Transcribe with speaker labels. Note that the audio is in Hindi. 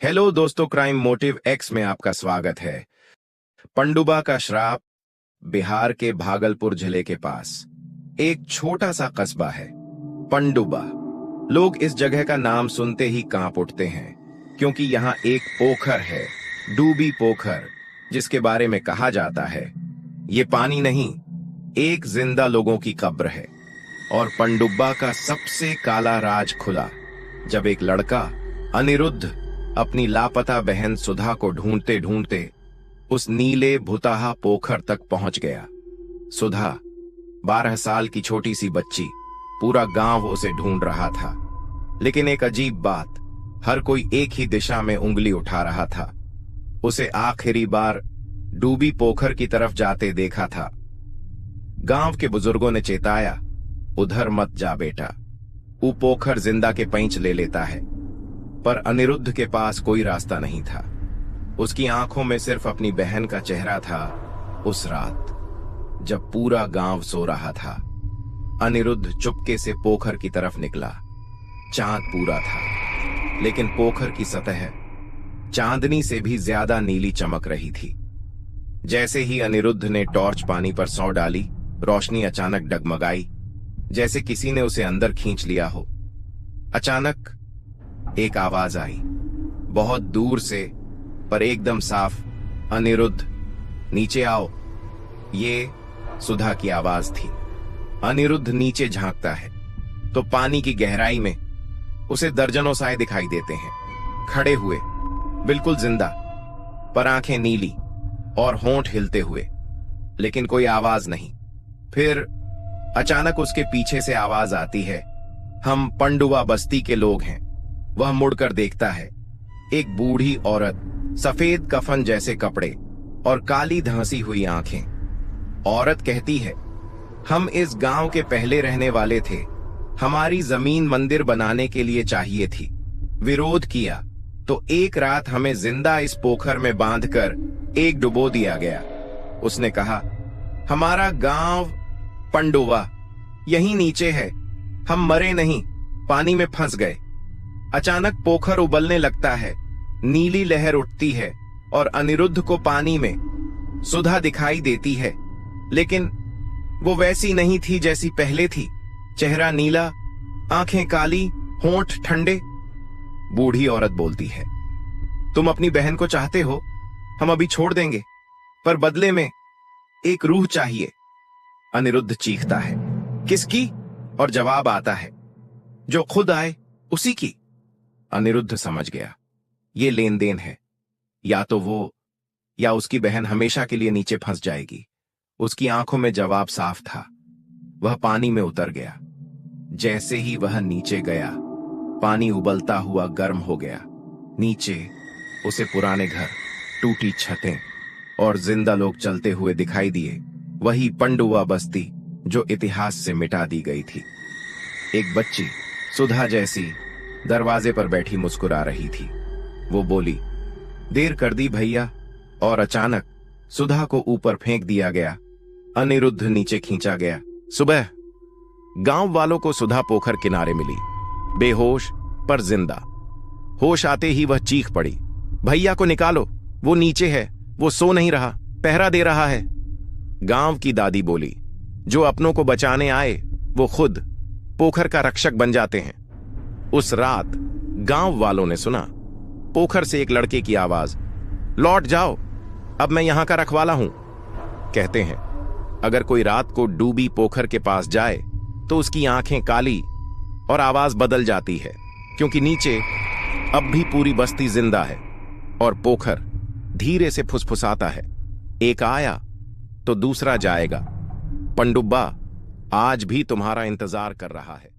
Speaker 1: हेलो दोस्तों, क्राइम मोटिव एक्स में आपका स्वागत है। पंडुबा का श्राप बिहार के भागलपुर जिले के पास एक छोटा सा कस्बा है पंडुबा। लोग इस जगह का नाम सुनते ही कांप उठते हैं क्योंकि यहाँ एक पोखर है, डूबी पोखर, जिसके बारे में कहा जाता है ये पानी नहीं, एक जिंदा लोगों की कब्र है। और पंडुबा का सबसे काला राज खुला जब एक लड़का अनिरुद्ध अपनी लापता बहन सुधा को ढूंढते ढूंढते उस नीले भुताहा पोखर तक पहुंच गया। सुधा 12 साल की छोटी सी बच्ची, पूरा गांव उसे ढूंढ रहा था। लेकिन एक अजीब बात, हर कोई एक ही दिशा में उंगली उठा रहा था। उसे आखिरी बार डूबी पोखर की तरफ जाते देखा था। गांव के बुजुर्गों ने चेताया, उधर मत जा बेटा, वो पोखर जिंदा के पैंच ले लेता है। पर अनिरुद्ध के पास कोई रास्ता नहीं था। उसकी आंखों में सिर्फ अपनी बहन का चेहरा था। उस रात जब पूरा गांव सो रहा था, अनिरुद्ध चुपके से पोखर की तरफ निकला। चांद पूरा था, लेकिन पोखर की सतह चांदनी से भी ज्यादा नीली चमक रही थी। जैसे ही अनिरुद्ध ने टॉर्च पानी पर सौ डाली, रोशनी अचानक डगमगाई, जैसे किसी ने उसे अंदर खींच लिया हो। अचानक एक आवाज आई, बहुत दूर से पर एकदम साफ, अनिरुद्ध नीचे आओ। ये सुधा की आवाज थी। अनिरुद्ध नीचे झांकता है तो पानी की गहराई में उसे दर्जनों साए दिखाई देते हैं, खड़े हुए, बिल्कुल जिंदा, पर आंखें नीली और होंठ हिलते हुए, लेकिन कोई आवाज नहीं। फिर अचानक उसके पीछे से आवाज आती है, हम पंडुबा बस्ती के लोग हैं। वह मुड़कर देखता है, एक बूढ़ी औरत, सफेद कफन जैसे कपड़े और काली धंसी हुई आंखें। औरत कहती है, हम इस गांव के पहले रहने वाले थे, हमारी जमीन मंदिर बनाने के लिए चाहिए थी। विरोध किया तो एक रात हमें जिंदा इस पोखर में बांधकर एक डुबो दिया गया। उसने कहा, हमारा गांव पंडुबा यहीं नीचे है, हम मरे नहीं, पानी में फंस गए। अचानक पोखर उबलने लगता है, नीली लहर उठती है और अनिरुद्ध को पानी में सुधा दिखाई देती है, लेकिन वो वैसी नहीं थी जैसी पहले थी। चेहरा नीला, आंखें काली, होंठ ठंडे। बूढ़ी औरत बोलती है, तुम अपनी बहन को चाहते हो, हम अभी छोड़ देंगे, पर बदले में एक रूह चाहिए। अनिरुद्ध चीखता है, किसकी? और जवाब आता है, जो खुद आए उसी की। अनिरुद्ध समझ गया, ये लेन देन है, या तो वो या उसकी बहन हमेशा के लिए नीचे फंस जाएगी। उसकी आंखों में जवाब साफ था। वह पानी में उतर गया। जैसे ही वह नीचे गया, पानी उबलता हुआ गर्म हो गया। नीचे उसे पुराने घर, टूटी छतें और जिंदा लोग चलते हुए दिखाई दिए। वही पंडुबा बस्ती जो इतिहास से मिटा दी गई थी। एक बच्ची, सुधा जैसी, दरवाजे पर बैठी मुस्कुरा रही थी। वो बोली, देर कर दी भैया। और अचानक सुधा को ऊपर फेंक दिया गया। अनिरुद्ध नीचे खींचा गया। सुबह गांव वालों को सुधा पोखर किनारे मिली, बेहोश पर जिंदा। होश आते ही वह चीख पड़ी, भैया को निकालो, वो नीचे है, वो सो नहीं रहा, पहरा दे रहा है। गांव की दादी बोली, जो अपनों को बचाने आए वो खुद पोखर का रक्षक बन जाते हैं। उस रात गांव वालों ने सुना पोखर से एक लड़के की आवाज, लौट जाओ, अब मैं यहां का रखवाला हूं। कहते हैं अगर कोई रात को डूबी पोखर के पास जाए तो उसकी आंखें काली और आवाज बदल जाती है, क्योंकि नीचे अब भी पूरी बस्ती जिंदा है और पोखर धीरे से फुसफुसाता है, एक आया तो दूसरा जाएगा। पंडुबा आज भी तुम्हारा इंतजार कर रहा है।